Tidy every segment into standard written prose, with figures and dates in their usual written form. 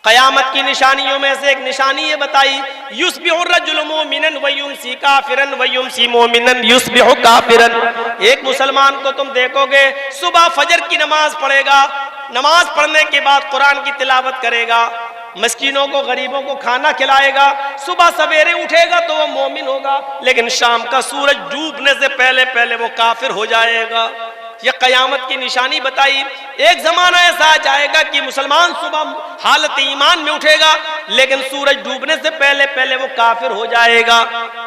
क़यामत की निशानियों में से एक निशानी ये बताई, युस्बिहु रजुलु मुमिनन व युमसी काफिरन व युमसी मुमिनन युस्बिहु काफिरन। एक मुसलमान को तुम देखोगे सुबह फजर की नमाज पढ़ेगा, नमाज पढ़ने के बाद कुरान की तिलावत करेगा, मस्कीनों को गरीबों को खाना खिलाएगा, सुबह सवेरे उठेगा तो वो मोमिन होगा, लेकिन शाम का सूरज डूबने से पहले पहले वो काफिर हो जाएगा। ये क़यामत की निशानी बताई। एक जमाना ऐसा आ जाएगा कि मुसलमान सुबह हालत ईमान में उठेगा, लेकिन सूरज डूबने से पहले पहले वो काफिर हो जाएगा।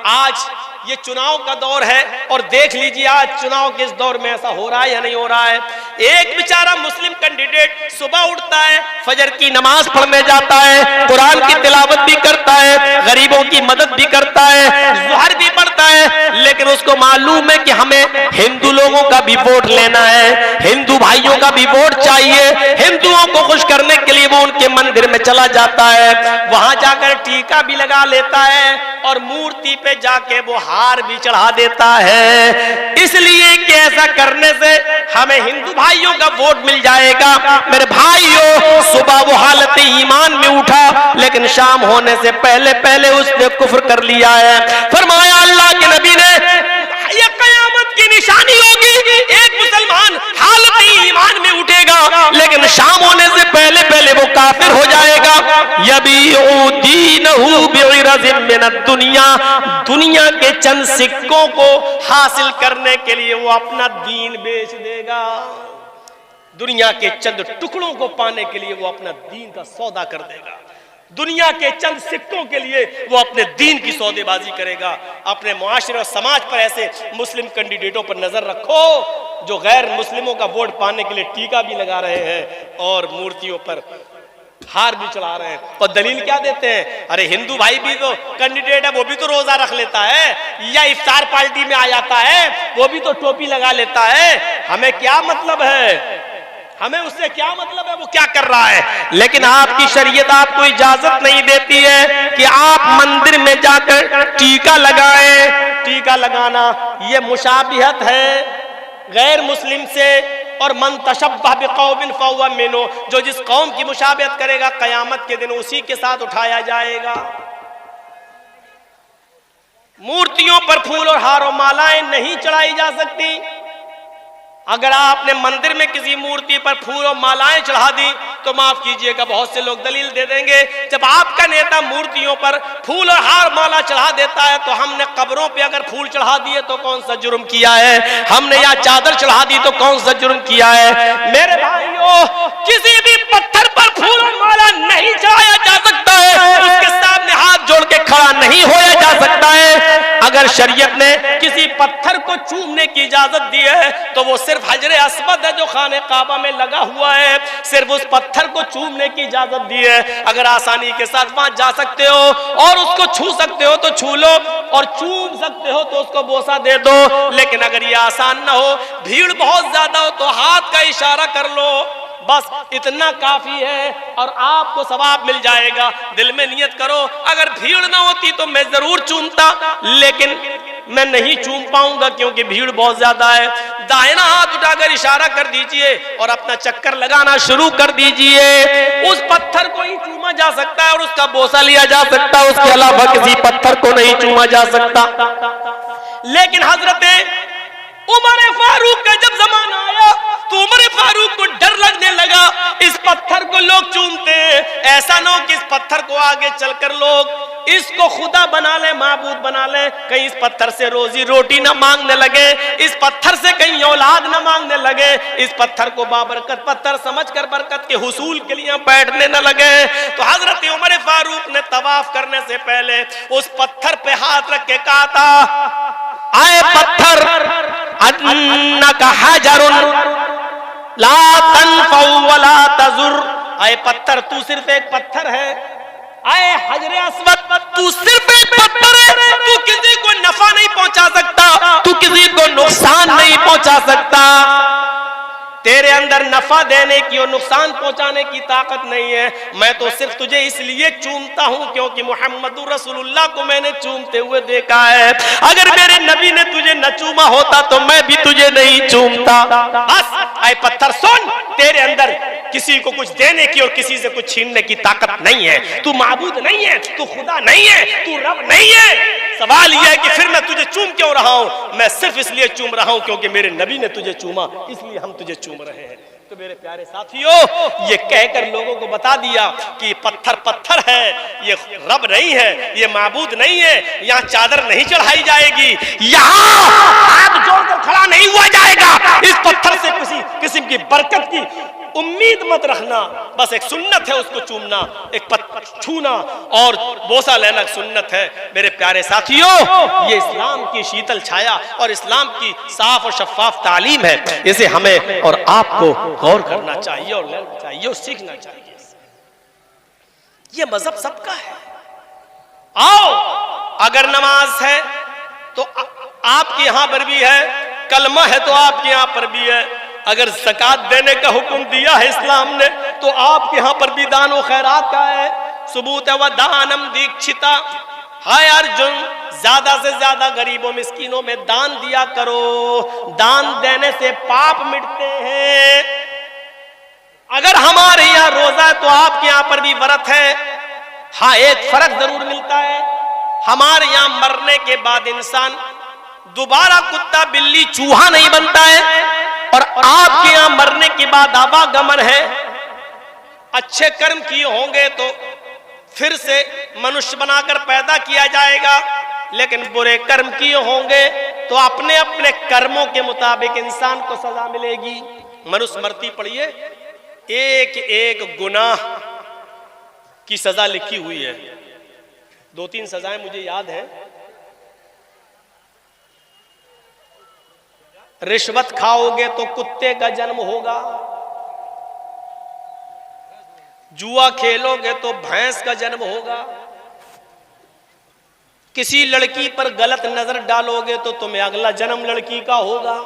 आज ये चुनाव का दौर है और देख लीजिए आज चुनाव के इस दौर में ऐसा हो रहा है या नहीं हो रहा है। एक बेचारा मुस्लिम कैंडिडेट सुबह उठता है, फजर की नमाज पढ़ने जाता है, कुरान की तिलावत भी करता है, गरीबों की मदद भी करता है, ज़ुहर भी पढ़ता है, लेकिन उसको मालूम है कि हमें हिंदू लोगों का भी वोट लेना है, हिंदू भाइयों का भी वोट चाहिए। हिंदुओं को खुश करने के लिए वो उनके मंदिर में चला जाता है, वहां जाकर टीका भी लगा लेता है और मूर्ति पे जाके वो हार भी चढ़ा देता है, इसलिए कि ऐसा करने से हमें हिंदू भाइयों का वोट मिल जाएगा। मेरे भाइयों, सुबह वो हालत ईमान में उठा, लेकिन शाम होने से पहले पहले उसने कुफ्र कर लिया है। फरमाया अल्लाह के नबी ने, ये क़यामत की निशानी होगी, एक मुसलमान हालत ईमान में उठेगा, लेकिन शाम होने से पहले पहले वो काफिर हो जाएगा। यबीउ दीनहु बिइरज़िन मिनद दुनिया, दुनिया के चंद सिक्कों को हासिल करने के लिए वो अपना दीन बेच देगा। दुनिया के चंद टुकड़ों को पाने के लिए वो अपना दीन का सौदा कर देगा। दुनिया के चंद सिक्कों के लिए वो अपने दीन की सौदेबाजी करेगा। अपने मुआशरे और समाज पर ऐसे मुस्लिम कैंडिडेटों पर नजर रखो जो गैर मुस्लिमों का वोट पाने के लिए टीका भी लगा रहे हैं और मूर्तियों पर हार भी चढ़ा रहे हैं। और दलील क्या देते हैं? अरे हिंदू भाई भी तो कैंडिडेट है, वो भी तो रोजा रख लेता है या इफ्तार पार्टी में आ जाता है, वो भी तो टोपी लगा लेता है, हमें क्या मतलब है? हमें उससे क्या मतलब है वो क्या कर रहा है? लेकिन आपकी शरीयत आपको इजाजत नहीं देती है कि आप मंदिर में जाकर टीका लगाएं। टीका लगाना ये मुशाबिहत है गैर मुस्लिम से, और मन तशब्बह बिक़ौमिन फहुवा मिन्हुम, जो जिस कौम की मुशाबिहत करेगा क़यामत के दिन उसी के साथ उठाया जाएगा। मूर्तियों पर फूल और हार और मालाएं नहीं चढ़ाई जा सकती। अगर आपने मंदिर में किसी मूर्ति पर फूल और मालाएं चढ़ा दी तो माफ कीजिएगा बहुत से लोग दलील दे देंगे, जब आपका नेता मूर्तियों पर फूल और हार माला चढ़ा देता है तो हमने कब्रों पे अगर फूल चढ़ा दिए तो कौन सा जुर्म किया है? हमने यहाँ चादर चढ़ा दी तो कौन सा जुर्म किया है? मेरे भाइयों, किसी भी पत्थर पर फूल और माला नहीं चढ़ाया जा सकता है, उसके सामने हाथ जोड़ के खड़ा नहीं होया जा सकता है। अगर शरीयत ने किसी पत्थर को चूमने की इजाजत दी है तो वो सिर्फ हजरे अस्वद है जो खाने काबा में लगा हुआ है, सिर्फ उस पत्थर को चूमने की इजाजत दी है। अगर आसानी के साथ वहां जा सकते हो और उसको छू सकते हो तो छू लो, और चूम सकते हो तो उसको बोसा दे दो। लेकिन अगर ये आसान ना हो, भीड़ बहुत ज्यादा हो, तो हाथ का इशारा कर लो, बस इतना काफी है और आपको सवाब मिल जाएगा। दिल में नियत करो, अगर भीड़ ना होती तो मैं जरूर चूमता, लेकिन मैं नहीं चूम पाऊंगा क्योंकि भीड़ बहुत ज्यादा है। दाहिना हाथ उठाकर इशारा कर दीजिए और अपना चक्कर लगाना शुरू कर दीजिए। उस पत्थर को ही चूमा जा सकता है और उसका बोसा लिया जा सकता है, उसके अलावा किसी पत्थर को नहीं चूमा जा सकता। लेकिन हजरत उमर फारूक का जब जमाना आया तो उमर फारूक को डर लगने लगा, इस पत्थर को लोग चूमते हैं, ऐसा ना हो कि इस पत्थर को आगे चलकर लोग इसको खुदा बना ले, माबूद बना ले, कहीं इस पत्थर से रोजी रोटी ना मांगने लगे, इस पत्थर से कहीं औलाद ना मांगने लगे, इस पत्थर को बाबरकत पत्थर समझकर बरकत के हुसूल के लिए बैठने न लगे। तो हजरत उमर फारूक ने तवाफ करने से पहले उस पत्थर पे हाथ रख के कहा था, आए पत्थर, अन्नका हजरुन ला तनफउ वला तजुर, आए पत्थर तू सिर्फ एक पत्थर है, आए हजरे अस्वद तू सिर्फ एक पत्थर है, तू किसी को नफा नहीं पहुंचा सकता, तू किसी को नुकसान नहीं पहुंचा सकता, तेरे अंदर नफा देने की और नुकसान पहुंचाने की ताकत नहीं है। मैं तो सिर्फ तुझे इसलिए चूमता हूं क्योंकि मुहम्मदुर रसूलुल्लाह को मैंने चूमते हुए देखा है। अगर मेरे नबी ने तुझे न चूमा होता तो मैं भी तुझे नहीं चूमता। बस आए पत्थर सुन, तेरे अंदर किसी को कुछ देने की और किसी से कुछ छीनने की ताकत नहीं है। तू माबूद नहीं है, तू खुदा नहीं है, तू रब नहीं है। सवाल यह है कि फिर मैं तुझे चूम क्यों रहा हूं? मैं सिर्फ इसलिए चूम रहा हूं क्योंकि मेरे नबी ने तुझे चूमा, इसलिए हम तुझे चूम रहे हैं। तो मेरे प्यारे साथियों, ये कहकर लोगों को बता दिया कि पत्थर पत्थर है, ये रब नहीं है, ये माबूद नहीं है, यहाँ चादर नहीं चढ़ाई जाएगी, यहाँ हाथ जोड़कर खड़ा नहीं हुआ जाएगा। इस पत्थर से किसी किस्म की बरकत की उम्मीद मत रखना। बस एक सुन्नत है उसको चूमना, एक पत्थर छूना और बोसा लेना सुन्नत है। मेरे प्यारे साथियों, ये इस्लाम की शीतल छाया और इस्लाम की साफ और शफाफ तालीम है। इसे हमें और आपको गौर करना चाहिए और लेना चाहिए और सीखना चाहिए। ये मजहब सबका है। आओ, अगर नमाज है तो आपके यहां पर भी है, कलमा है तो आपके यहां पर भी है, अगर ज़कात देने का हुक्म दिया है इस्लाम ने तो आपके यहां पर भी दान व खैरात का है सबूत है। वह दानम दीक्षिता, हाय अर्जुन, ज्यादा से ज्यादा गरीबों मिस्कीनों में दान दिया करो। दान देने से पाप मिटते हैं। अगर हमारे यहाँ रोजा है तो आपके यहाँ पर भी व्रत है। हाँ, एक फर्क जरूर मिलता है, हमारे यहाँ मरने के बाद इंसान दोबारा कुत्ता बिल्ली चूहा नहीं बनता है और आपके यहाँ मरने के बाद आवागमन है। अच्छे कर्म किए होंगे तो फिर से मनुष्य बनाकर पैदा किया जाएगा, लेकिन बुरे कर्म किए होंगे तो अपने अपने कर्मों के मुताबिक इंसान को सजा मिलेगी। मनुस्मृति पढ़िए, एक एक गुनाह की सजा लिखी हुई है। 2-3 सजाएं मुझे याद है। रिश्वत खाओगे तो कुत्ते का जन्म होगा, जुआ खेलोगे तो भैंस का जन्म होगा, किसी लड़की पर गलत नजर डालोगे तो तुम्हें अगला जन्म लड़की का होगा,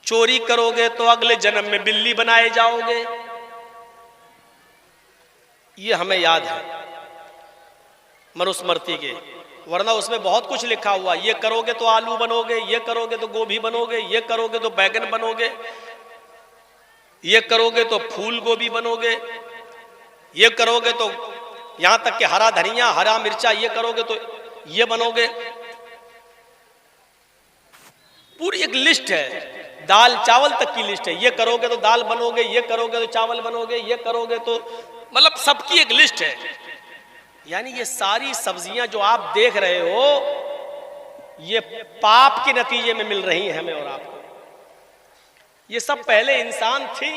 चोरी करोगे तो अगले जन्म में बिल्ली बनाए जाओगे। ये हमें याद है मनुस्मृति के, वरना उसमें बहुत कुछ लिखा हुआ। ये करोगे तो आलू बनोगे, ये करोगे तो गोभी बनोगे, ये करोगे तो बैगन बनोगे, ये करोगे तो फूल गोभी बनोगे, ये करोगे तो यहां तक कि हरा धनिया हरा मिर्चा, ये करोगे तो ये बनोगे। पूरी एक लिस्ट है, दाल चावल तक की लिस्ट है। ये करोगे तो दाल बनोगे, ये करोगे तो चावल बनोगे, ये करोगे तो मतलब सबकी एक लिस्ट है। यानी ये सारी सब्जियां जो आप देख रहे हो ये पाप के नतीजे में मिल रही हैं हमें और आपको। ये सब पहले इंसान थी,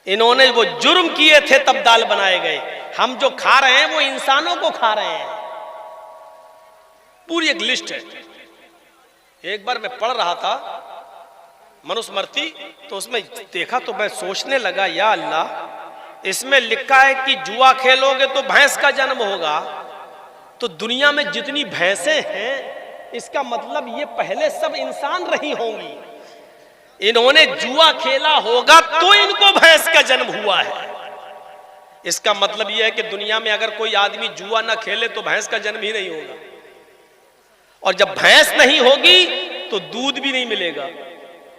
इन्होंने वो जुर्म किए थे तब दाल बनाए गए। हम जो खा रहे हैं वो इंसानों को खा रहे हैं। पूरी एक लिस्ट है। एक बार मैं पढ़ रहा था मनुस्मृति, तो उसमें देखा तो मैं सोचने लगा, या अल्लाह, इसमें लिखा है कि जुआ खेलोगे तो भैंस का जन्म होगा। तो दुनिया में जितनी भैंसें हैं इसका मतलब ये पहले सब इंसान रही होंगी। इन्होंने जुआ खेला होगा तो इनको भैंस का जन्म हुआ है। इसका मतलब यह है कि दुनिया में अगर कोई आदमी जुआ ना खेले तो भैंस का जन्म ही नहीं होगा, और जब भैंस नहीं होगी तो दूध भी नहीं मिलेगा,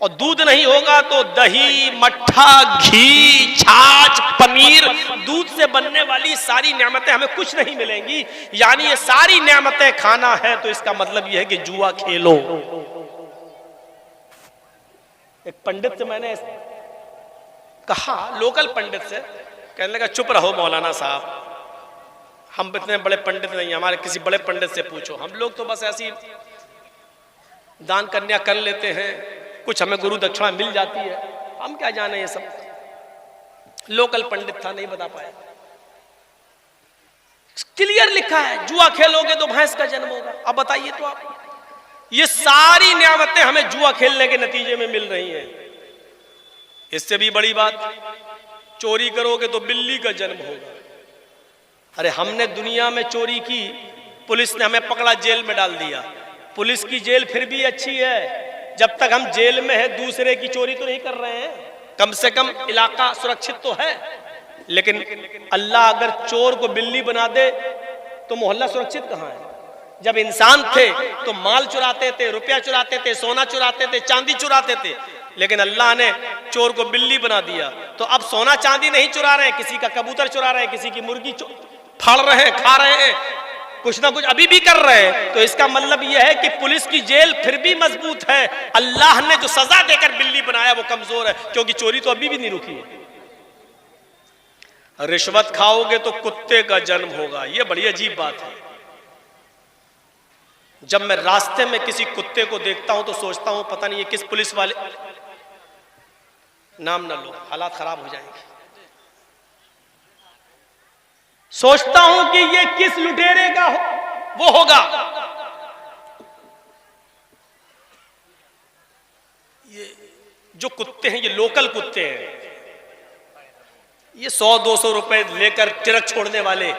और दूध नहीं होगा तो दही, मट्ठा, घी, छाछ, पनीर, दूध से बनने वाली सारी नेमतें हमें कुछ नहीं मिलेंगी। यानी ये सारी नेमतें खाना है, तो इसका मतलब यह है कि जुआ खेलो। एक पंडित से मैंने कहा, लोकल पंडित से, कहने लगा चुप रहो मौलाना साहब, हम इतने बड़े पंडित नहीं, हमारे किसी बड़े पंडित से पूछो। हम लोग तो बस ऐसी दान कन्या कर लेते हैं, कुछ हमें गुरु दक्षिणा मिल जाती है, हम क्या जाने ये सब। लोकल पंडित था, नहीं बता पाया। क्लियर लिखा है जुआ खेलोगे तो भैंस का जन्म होगा। अब बताइए तो आप, ये सारी नियामतें हमें जुआ खेलने के नतीजे में मिल रही हैं। इससे भी बड़ी बात, चोरी करोगे तो बिल्ली का जन्म होगा। अरे हमने दुनिया में चोरी की, पुलिस ने हमें पकड़ा, जेल में डाल दिया। पुलिस की जेल फिर भी अच्छी है, जब तक हम जेल में है दूसरे की चोरी तो नहीं कर रहे हैं, कम से कम इलाका सुरक्षित तो है। लेकिन अल्लाह अगर चोर को बिल्ली बना दे तो मोहल्ला सुरक्षित कहाँ है? जब इंसान थे तो माल चुराते थे, रुपया चुराते थे, सोना चुराते थे, चांदी चुराते थे। लेकिन अल्लाह ने चोर को बिल्ली बना दिया। तो अब सोना चांदी नहीं चुरा रहे हैं, किसी का कबूतर चुरा रहे हैं, किसी की मुर्गी फाड़ रहे हैं, खा रहे हैं, कुछ ना कुछ अभी भी कर रहे हैं। तो इसका मतलब यह है कि पुलिस की जेल फिर भी मजबूत है। अल्लाह ने जो सजा देकर बिल्ली बनाया वो कमजोर है, क्योंकि चोरी तो अभी भी नहीं रुकी है। रिश्वत खाओगे तो कुत्ते का जन्म होगा, ये बड़ी अजीब बात है। जब मैं रास्ते में किसी कुत्ते को देखता हूं तो सोचता हूं पता नहीं ये किस पुलिस वाले, नाम ना लो, हालात खराब हो जाएंगे, सोचता हूं कि ये किस लुटेरे का वो होगा। ये जो कुत्ते हैं, ये लोकल कुत्ते हैं, ये 100-200 रुपए लेकर ट्रक छोड़ने वाले,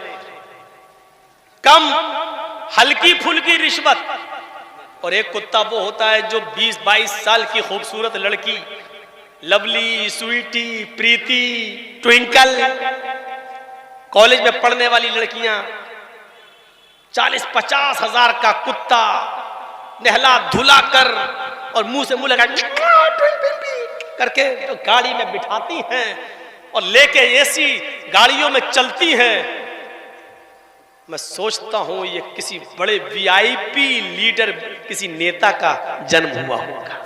कम हल्की फुल्की रिश्वत। और एक कुत्ता वो होता है जो 20-22 साल की खूबसूरत लड़की, लवली, स्वीटी, प्रीति, ट्विंकल, कॉलेज में पढ़ने वाली लड़कियां, 40-50 हजार का कुत्ता नहला धुला कर और मुंह से मुंह लगा करके तो गाड़ी में बिठाती हैं और लेके एसी गाड़ियों में चलती हैं। मैं सोचता हूं ये किसी बड़े वीआईपी लीडर, किसी नेता का जन्म हुआ होगा।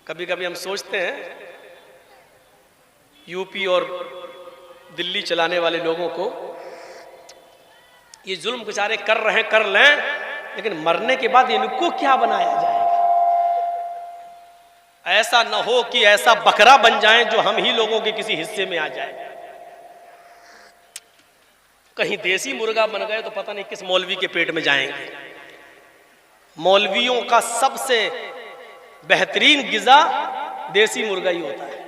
कभी कभी हम सोचते हैं यूपी और दिल्ली चलाने वाले लोगों को, ये जुल्म बेचारे कर रहे हैं, कर लें, लेकिन मरने के बाद इनको क्या बनाया जाएगा। ऐसा न हो कि ऐसा बकरा बन जाएं जो हम ही लोगों के किसी हिस्से में आ जाए। कहीं देसी मुर्गा बन गए तो पता नहीं किस मौलवी के पेट में जाएंगे। मौलवियों का सबसे बेहतरीन गिजा देसी मुर्गा ही होता है।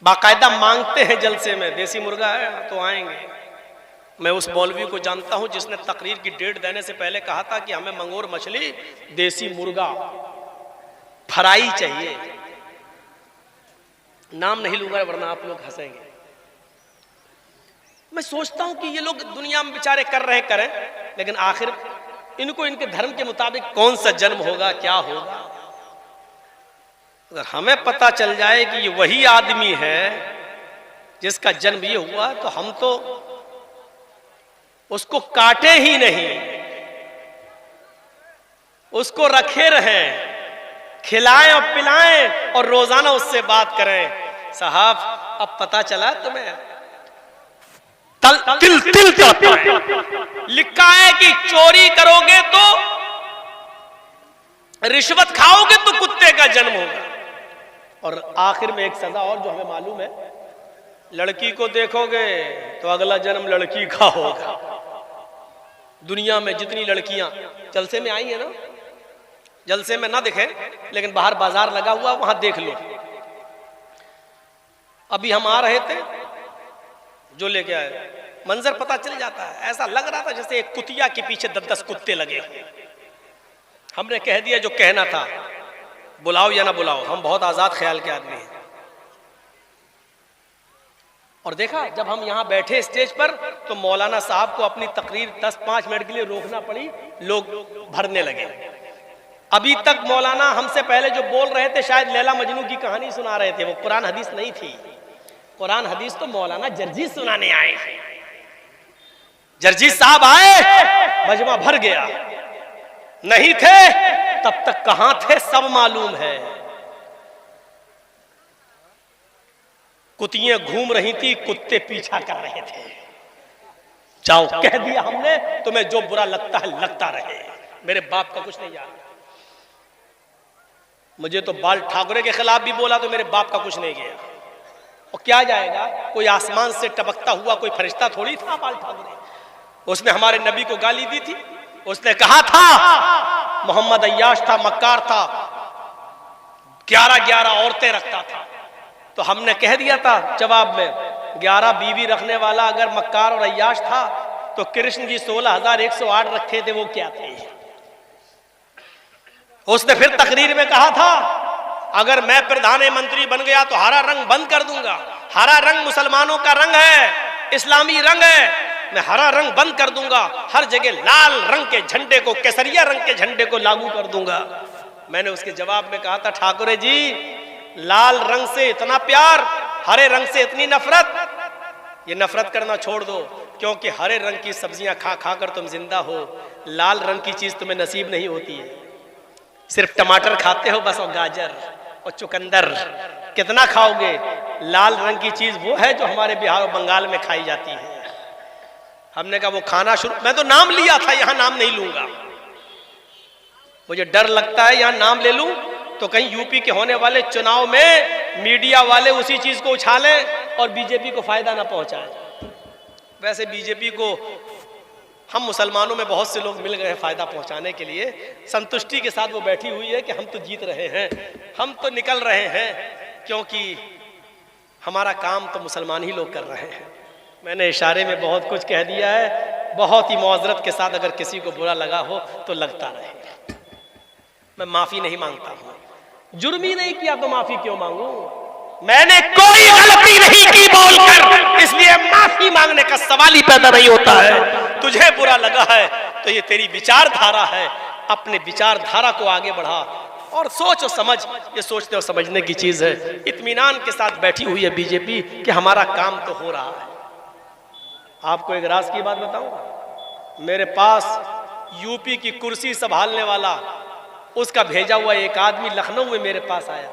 बाकायदा मांगते हैं जलसे में, देसी मुर्गा है तो आएंगे। मैं उस मौलवी को जानता हूं जिसने तकरीर की डेट देने से पहले कहा था कि हमें मंगोर मछली, देसी मुर्गा, फ्राई चाहिए। नाम नहीं लूंगा वरना आप लोग हंसेंगे। मैं सोचता हूं कि ये लोग दुनिया में बेचारे कर रहे हैं, करें, लेकिन आखिर इनको इनके धर्म के मुताबिक कौन सा जन्म होगा, क्या होगा। अगर हमें पता चल जाए कि ये वही आदमी है जिसका जन्म ये हुआ, तो हम तो उसको काटे ही नहीं, उसको रखे रहें, खिलाएं और पिलाएं और रोजाना उससे बात करें। साहब अब पता चला तुम्हें, तिल तिल जाता है। लिखा है कि चोरी करोगे तो, रिश्वत खाओगे तो कुत्ते का जन्म होगा। और आखिर में एक सजा और जो हमें मालूम है, लड़की को देखोगे तो अगला जन्म लड़की का होगा। दुनिया में जितनी लड़कियां जलसे में आई है ना, जलसे में ना दिखे लेकिन बाहर बाजार लगा हुआ वहां देख लो। अभी हम आ रहे थे, जो लेके आए, मंजर पता चल जाता है। ऐसा लग रहा था जैसे एक कुतिया के पीछे 10-10 कुत्ते लगे। हमने कह दिया जो कहना था, बुलाओ या ना बुलाओ, हम बहुत आजाद ख्याल के आदमी हैं। और देखा जब हम यहां बैठे स्टेज पर तो मौलाना साहब को अपनी तकरीर 10-5 मिनट के लिए रोकना पड़ी, लोग भरने लगे। अभी तक मौलाना हमसे पहले जो बोल रहे थे शायद लैला मजनू की कहानी सुना रहे थे, वो कुरान हदीस नहीं थी। कुरान हदीस तो मौलाना जर्जी सुनाने आए। जर्जी साहब आए, मजमा भर गया। नहीं थे तब तक कहां थे सब मालूम है। कुतियां घूम रही थी, कुत्ते पीछा कर रहे थे। जाओ, कह दिया हमने, तुम्हें जो बुरा लगता है लगता रहे, मेरे बाप का कुछ नहीं जाना। मुझे तो बाल ठाकरे के खिलाफ भी बोला तो मेरे बाप का कुछ नहीं गया। और क्या जाएगा, कोई आसमान से टपकता हुआ कोई फरिश्ता थोड़ी था बाल ठाकरे। उसने हमारे नबी को गाली दी थी, उसने कहा था मोहम्मद अय्याश था, मक्कार था, 11-11 औरतें रखता था। तो हमने कह दिया था जवाब में, 11 बीवी रखने वाला अगर मक्कार और अय्याश था तो कृष्ण जी 16,108 रखे थे, वो क्या थे। उसने फिर तकरीर में कहा था अगर मैं प्रधानमंत्री बन गया तो हरा रंग बंद कर दूंगा। हरा रंग मुसलमानों का रंग है, इस्लामी रंग है। मैं हरा रंग बंद कर दूंगा, हर जगह लाल रंग के झंडे को, केसरिया रंग के झंडे को लागू कर दूंगा। मैंने उसके जवाब में कहा था, ठाकुर जी लाल रंग से इतना प्यार, हरे रंग से इतनी नफरत, ये नफरत करना छोड़ दो, क्योंकि हरे रंग की सब्जियां खा खा कर तुम जिंदा हो, लाल रंग की चीज तुम्हें नसीब नहीं होती है। सिर्फ टमाटर खाते हो बस, और गाजर और चुकंदर, कितना खाओगे? लाल रंग की चीज वो है जो हमारे बिहार और बंगाल में खाई जाती है। हमने कहा वो खाना शुरू, मैं तो नाम लिया था, यहां नाम नहीं लूंगा, मुझे डर लगता है यहां नाम ले लूं तो कहीं यूपी के होने वाले चुनाव में मीडिया वाले उसी चीज को उछालें और बीजेपी को फायदा ना पहुंचाएं। वैसे बीजेपी को हम मुसलमानों में बहुत से लोग मिल गए हैं फायदा पहुंचाने के लिए, संतुष्टि के साथ वो बैठी हुई है कि हम तो जीत रहे हैं, हम तो निकल रहे हैं, क्योंकि हमारा काम तो मुसलमान ही लोग कर रहे हैं। मैंने इशारे में बहुत कुछ कह दिया है, बहुत ही मुआज़रत के साथ अगर किसी को बुरा लगा हो तो लगता रहे। मैं माफी नहीं मांगता हूं, जुर्म ही नहीं किया तो माफी क्यों मांगू? मैंने कोई गलती नहीं की बोलकर, इसलिए माफी मांगने का सवाल ही पैदा नहीं होता है। तुझे बुरा लगा है तो ये तेरी विचारधारा है, अपने विचारधारा को आगे बढ़ा और सोच और समझ, ये सोचने और समझने की चीज है। इत्मीनान के साथ बैठी हुई है बीजेपी कि हमारा काम तो हो रहा है। आपको एक राज की बात बताऊं, मेरे पास यूपी की कुर्सी संभालने वाला, उसका भेजा हुआ एक आदमी लखनऊ में मेरे पास आया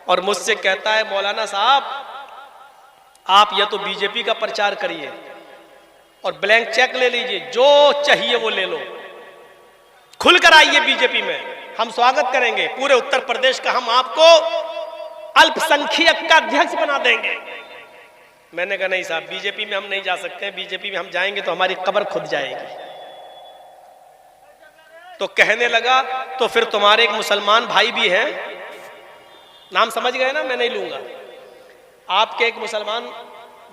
और मुझसे कहता है, मौलाना साहब आप या तो बीजेपी का प्रचार करिए और ब्लैंक चेक ले लीजिए, जो चाहिए वो ले लो, खुलकर आइए बीजेपी में, हम स्वागत करेंगे, पूरे उत्तर प्रदेश का हम आपको अल्पसंख्यक का अध्यक्ष बना देंगे। मैंने कहा नहीं साहब, बीजेपी में हम नहीं जा सकते, बीजेपी में हम जाएंगे तो हमारी कब्र खुद जाएगी। तो कहने लगा तो फिर तुम्हारे एक मुसलमान भाई भी हैं, नाम समझ गए ना, मैं नहीं लूंगा, आपके एक मुसलमान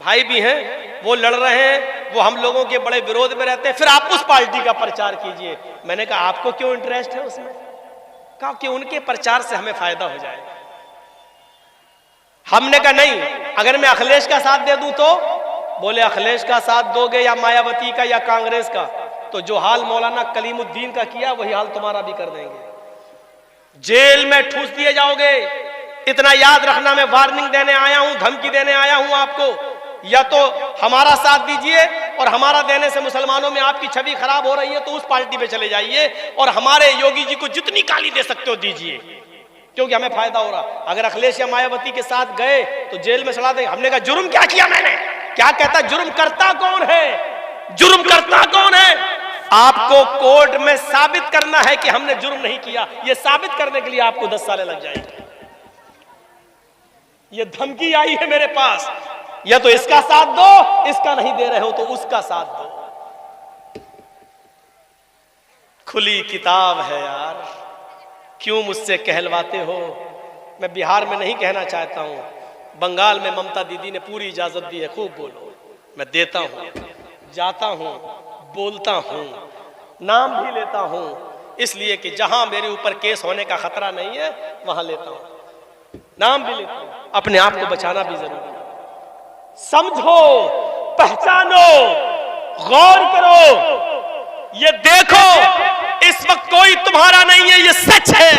भाई भी हैं, वो लड़ रहे हैं, वो हम लोगों के बड़े विरोध में रहते हैं, फिर आप उस पार्टी का प्रचार कीजिए। मैंने कहा आपको क्यों इंटरेस्ट है उसमें? कहा कि उनके प्रचार से हमें फायदा हो जाए। हमने कहा नहीं, अगर मैं अखिलेश का साथ दे दूं तो? बोले अखिलेश का साथ दोगे या मायावती का या कांग्रेस का, तो जो हाल मौलाना कलीमुद्दीन का किया वही हाल तुम्हारा भी कर देंगे, जेल में ठूस दिए जाओगे। इतना याद रखना, मैं वार्निंग देने आया हूं, धमकी देने आया हूं आपको, या तो हमारा साथ दीजिए और हमारा देने से मुसलमानों में आपकी छवि खराब हो रही है तो उस पार्टी पे चले जाइए और हमारे योगी जी को जितनी गाली दे सकते हो दीजिए, क्योंकि हमें फायदा हो रहा। अगर अखिलेश या मायावती के साथ गए तो जेल में सड़ा देंगे। हमने कहा जुर्म क्या किया मैंने? क्या कहता, जुर्म करता कौन है? जुर्म करता कौन है? आपको कोर्ट में साबित करना है कि हमने जुर्म नहीं किया। यह साबित करने के लिए आपको 10 साल लग जाएंगे। ये धमकी आई है मेरे पास, या तो इसका साथ दो, इसका नहीं दे रहे हो तो उसका साथ दो। खुली किताब है यार, क्यों मुझसे कहलवाते हो? मैं बिहार में नहीं कहना चाहता हूं, बंगाल में ममता दीदी ने पूरी इजाजत दी है, खूब बोलो, मैं देता हूं, जाता हूं, बोलता हूं, नाम भी लेता हूं, इसलिए कि जहां मेरे ऊपर केस होने का खतरा नहीं है वहां लेता हूं, नाम भी लेता हूं। अपने आप को बचाना भी जरूरी है। समझो, पहचानो, गौर करो, ये देखो, इस वक्त कोई तुम्हारा नहीं है, ये सच है,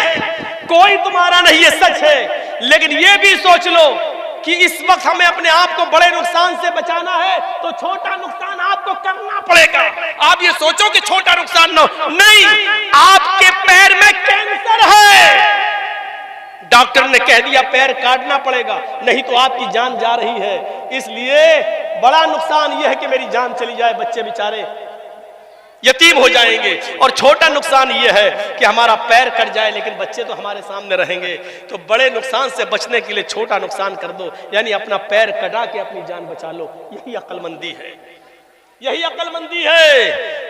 कोई तुम्हारा नहीं, ये सच है। लेकिन ये भी सोच लो कि इस वक्त हमें अपने आप को बड़े नुकसान से बचाना है तो छोटा नुकसान आपको करना पड़ेगा। आप ये सोचो कि छोटा नुकसान ना हो, नहीं, आपके पैर में कैंसर है, डॉक्टर ने कह दिया पैर काटना पड़ेगा, नहीं तो आपकी जान जा रही है। इसलिए बड़ा नुकसान यह है कि मेरी जान चली जाए, बच्चे बेचारे यतीम हो जाएंगे, और छोटा नुकसान यह है कि हमारा पैर कट जाए लेकिन बच्चे तो हमारे सामने रहेंगे। तो बड़े नुकसान से बचने के लिए छोटा नुकसान कर दो, यानी अपना पैर कटा के अपनी जान बचा लो। यही अक्लमंदी है, यही अक्लमंदी है।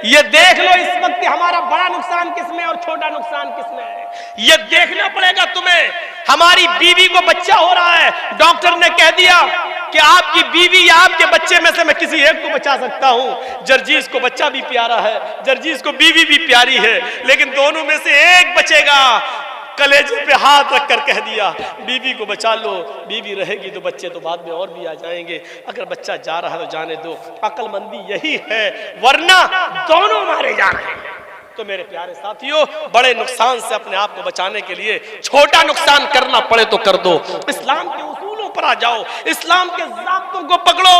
ये देख लो इस वक्त हमारा बड़ा नुकसान किसमें और छोटा नुकसान किसमें है, ये देखना पड़ेगा तुम्हें। हमारी बीवी को बच्चा हो रहा है, डॉक्टर ने कह दिया कि आपकी बीवी या आपके बच्चे में से मैं किसी एक को बचा सकता हूं। जर्जीस को बच्चा भी प्यारा है, जर्जीस को बीवी भी प्यारी है, लेकिन दोनों में से एक बचेगा। कलेजे पे हाथ रखकर कह दिया बीवी को बचा लो, बीवी रहेगी तो बच्चे तो बाद में और भी आ जाएंगे, अगर बच्चा जा रहा है तो जाने दो। अक्लमंदी यही है, वरना दोनों मारे जा रहे हैं। तो मेरे प्यारे साथियों, बड़े नुकसान से अपने आप को बचाने के लिए छोटा नुकसान करना पड़े तो कर दो। इस्लाम के उसूलों पर आ जाओ, इस्लाम के ज़ाब्तों को पकड़ो।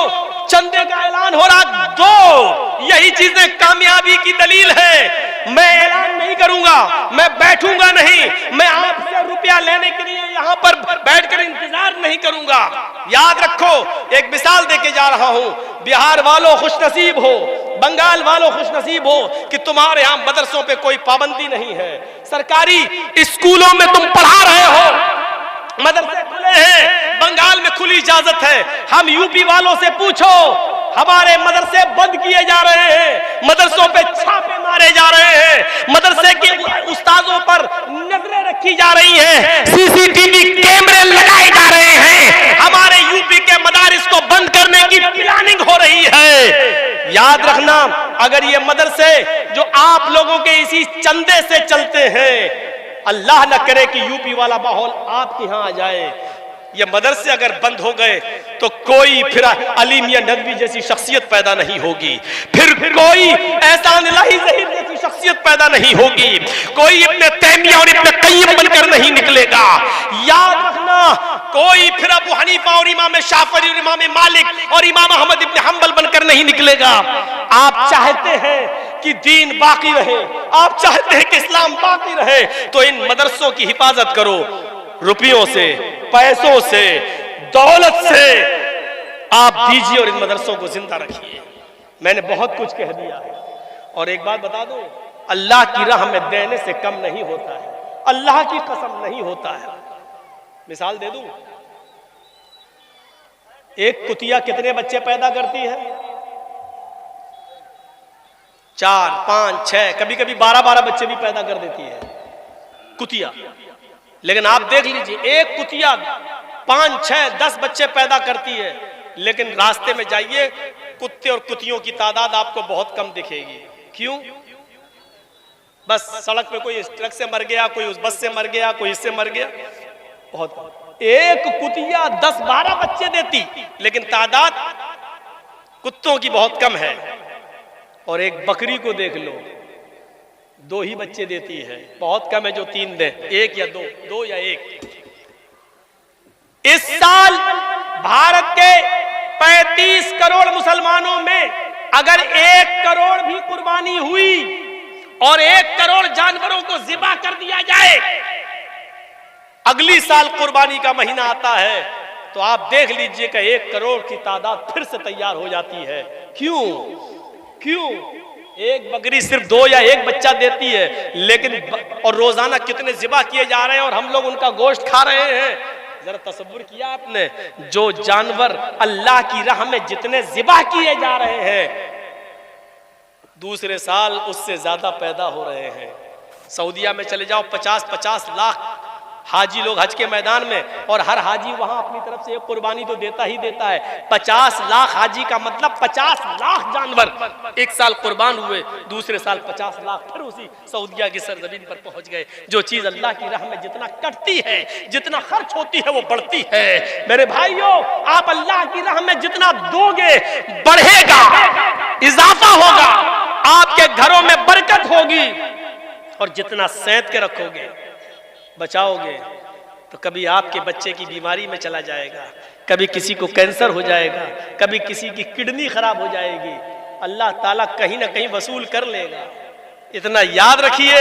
चंदे का ऐलान हो रहा, दो, यही चीजें कामयाबी की दलील है। मैं ऐलान नहीं करूंगा, मैं बैठूंगा नहीं, मैं आपसे रुपया लेने के लिए यहाँ पर बैठकर इंतजार नहीं करूंगा। याद रखो, एक मिसाल देके जा रहा हूं, बिहार वालों खुशनसीब हो, बंगाल वालों खुशनसीब हो कि तुम्हारे यहाँ मदरसों पे कोई पाबंदी नहीं है। सरकारी स्कूलों में तुम पढ़ा रहे हो, मदरसे खुले हैं, बंगाल में खुली इजाजत है। हम यूपी वालों से पूछो, हमारे मदरसे बंद किए जा रहे हैं, मदरसों पे छापे मारे जा रहे हैं, मदरसे के उस्तादों पर नजरें रखी जा रही हैं, सीसीटीवी कैमरे लगाए जा रहे हैं, हमारे यूपी के मदारिस को बंद करने की प्लानिंग हो रही है। याद रखना, अगर ये मदरसे जो आप लोगों के इसी चंदे से चलते हैं, अल्लाह न करे कि यूपी वाला माहौल आपके यहाँ आ जाए, ये मदरसे अगर बंद हो गए तो कोई फिर अली मियां नदवी जैसी शख्सियत पैदा नहीं होगी, फिर कोई एहसान इलाही ज़हीर जैसी शख्सियत पैदा नहीं होगी, कोई इब्ने तैमिया और इब्ने क़य्यिम बनकर नहीं निकलेगा। याद रखना, कोई फिर अबू हनीफा और इमाम शाफी और इमाम मालिक और इमाम अहमद इब्ने हंबल बनकर नहीं निकलेगा। आप चाहते हैं कि दीन बाकी रहे, आप चाहते हैं कि इस्लाम बाकी रहे, तो इन मदरसों की हिफाजत करो, रुपयों से, पैसों से, दौलत से आप दीजिए और इन मदरसों को जिंदा रखिए। मैंने बहुत कुछ कह दिया है, और एक बात बता दूं, अल्लाह की राह में देने से कम नहीं होता है, अल्लाह की कसम नहीं होता है। मिसाल दे दूं, एक कुतिया कितने बच्चे पैदा करती है? 4, 5, 6, कभी कभी 12-12 बच्चे भी पैदा कर देती है कुतिया। लेकिन आप देख लीजिए, एक कुतिया 5, 6, 10 बच्चे पैदा करती है, लेकिन रास्ते में जाइए, कुत्ते और कुतियों की तादाद आपको बहुत कम दिखेगी। क्यों? बस सड़क पे कोई इस ट्रक से मर गया, कोई उस बस से मर गया, कोई इससे मर गया, बहुत कम। एक कुतिया 10-12 बच्चे देती, लेकिन तादाद कुत्तों की बहुत कम है। और एक बकरी को देख लो, 2 ही बच्चे देती है, बहुत कम है जो 3 दे, 1 या 2, 2 या 1। इस साल भारत के 35 करोड़ मुसलमानों में अगर 1 करोड़ भी कुर्बानी हुई और 1 करोड़ जानवरों को ज़िबा कर दिया जाए, अगली साल कुर्बानी का महीना आता है तो आप देख लीजिए कि 1 करोड़ की तादाद फिर से तैयार हो जाती है। क्यों? एक बकरी सिर्फ 2 या 1 बच्चा देती है, लेकिन और रोजाना कितने ज़िबा किए जा रहे हैं और हम लोग उनका गोश्त खा रहे हैं। जरा तसव्वुर किया आपने, जो जानवर अल्लाह की राह में जितने ज़िबा किए जा रहे हैं, दूसरे साल उससे ज्यादा पैदा हो रहे हैं। सऊदिया में चले जाओ, 50-50 लाख हाजी लोग हज के मैदान में, और हर हाजी वहां अपनी तरफ से एक कुर्बानी तो देता ही देता है। 50 लाख हाजी का मतलब 50 लाख जानवर एक साल कुर्बान हुए, दूसरे साल 50 लाख फिर उसी सऊदिया की सरजमीन पर पहुंच गए। जो चीज अल्लाह की राह में जितना कटती है, जितना खर्च होती है, वो बढ़ती है। मेरे भाइयों, आप अल्लाह की राह में जितना दोगे बढ़ेगा, इजाफा होगा, आपके घरों में बरकत होगी, और जितना सैंत के रखोगे, बचाओगे, तो कभी आपके बच्चे की बीमारी में चला जाएगा, कभी किसी को कैंसर हो जाएगा, कभी किसी की किडनी खराब हो जाएगी, अल्लाह ताला कहीं ना कहीं वसूल कर लेगा। इतना याद रखिए,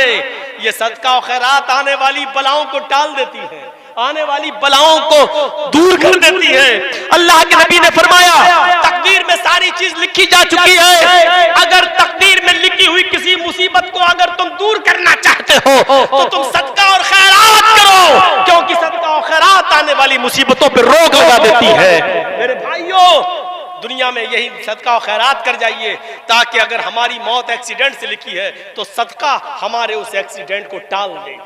ये सदका और खैरात आने वाली बलाओं को टाल देती है, आने वाली बलाओं को दूर कर देती है। अल्लाह के नबी ने फरमाया, तकदीर में सारी चीज लिखी जा चुकी है, अगर तकदीर में लिखी हुई किसी मुसीबत को अगर तुम दूर करना चाहते हो तो तुम सदका और खैरात करो, क्योंकि सदका और खैरात आने वाली मुसीबतों पर रोक लगा देती है। मेरे भाइयों, दुनिया में यही सदका और खैरात कर जाइए, ताकि अगर हमारी मौत एक्सीडेंट से लिखी है तो सदका हमारे उस एक्सीडेंट को टाल दे।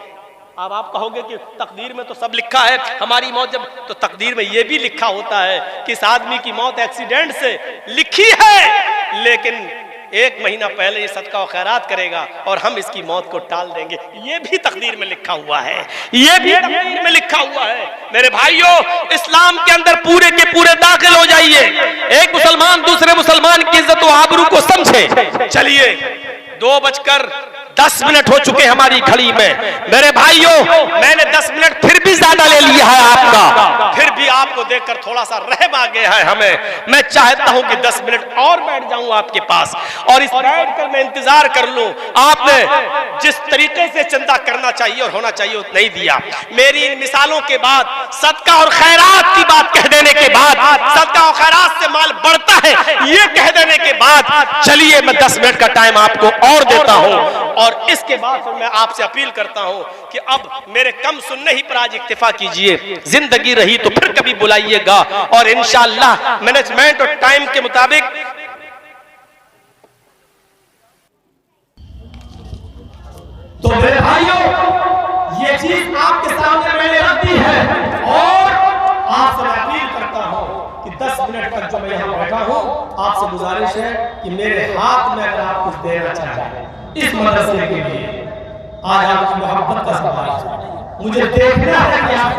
अब आप कहोगे कि तकदीर में तो सब लिखा है, हमारी मौत जब, तो तकदीर में यह भी लिखा होता है कि इस आदमी की मौत एक्सीडेंट से लिखी है, लेकिन 1 महीना पहले ये सदका और खैरात करेगा और हम इसकी मौत को टाल देंगे। ये भी तकदीर में लिखा हुआ है, ये भी तकदीर में लिखा हुआ है। मेरे भाइयों, इस्लाम के अंदर पूरे के पूरे दाखिल हो जाइए। एक मुसलमान दूसरे मुसलमान की इज्जत और आबरू को समझे। चलिए, 2:10 हो चुके हमारी घड़ी में। मेरे भाइयों, मैंने 10 मिनट फिर भी ज्यादा ले लिया है आपका, फिर भी आपको देखकर थोड़ा सा रहम आ गया है हमें। मैं चाहता हूं कि 10 मिनट और बैठ जाऊं आपके पास और इस बैठकर मैं इंतजार कर लूं। आपने जिस तरीके से चंदा करना चाहिए और होना चाहिए नहीं दिया। मेरी इन मिसालों के बाद, सदका और खैरात की बात कह देने के बाद, सदका और खैरात से माल बढ़ता है ये कह देने के बाद, चलिए मैं 10 मिनट का टाइम आपको और देता हूं और इसके बाद फिर मैं आपसे अपील करता हूं कि अब मेरे कम सुनने ही पर आज इक्तिफा कीजिए। जिंदगी रही तो फिर कभी बुलाइएगा और इंशाअल्लाह मैनेजमेंट और टाइम के मुताबिक। तो मेरे भाइयों, ये चीज आपके सामने मैंने रख दी है और आपसे मैं अपील करता हूं कि 10 मिनट तक जो मैं यहां बैठा हूं, आपसे गुजारिश है कि मेरे हाथ में अगर आप कुछ देना चाहें इस मदरसे के लिए, आज आपकी मोहब्बत का सवाल, मुझे देखना है कि आप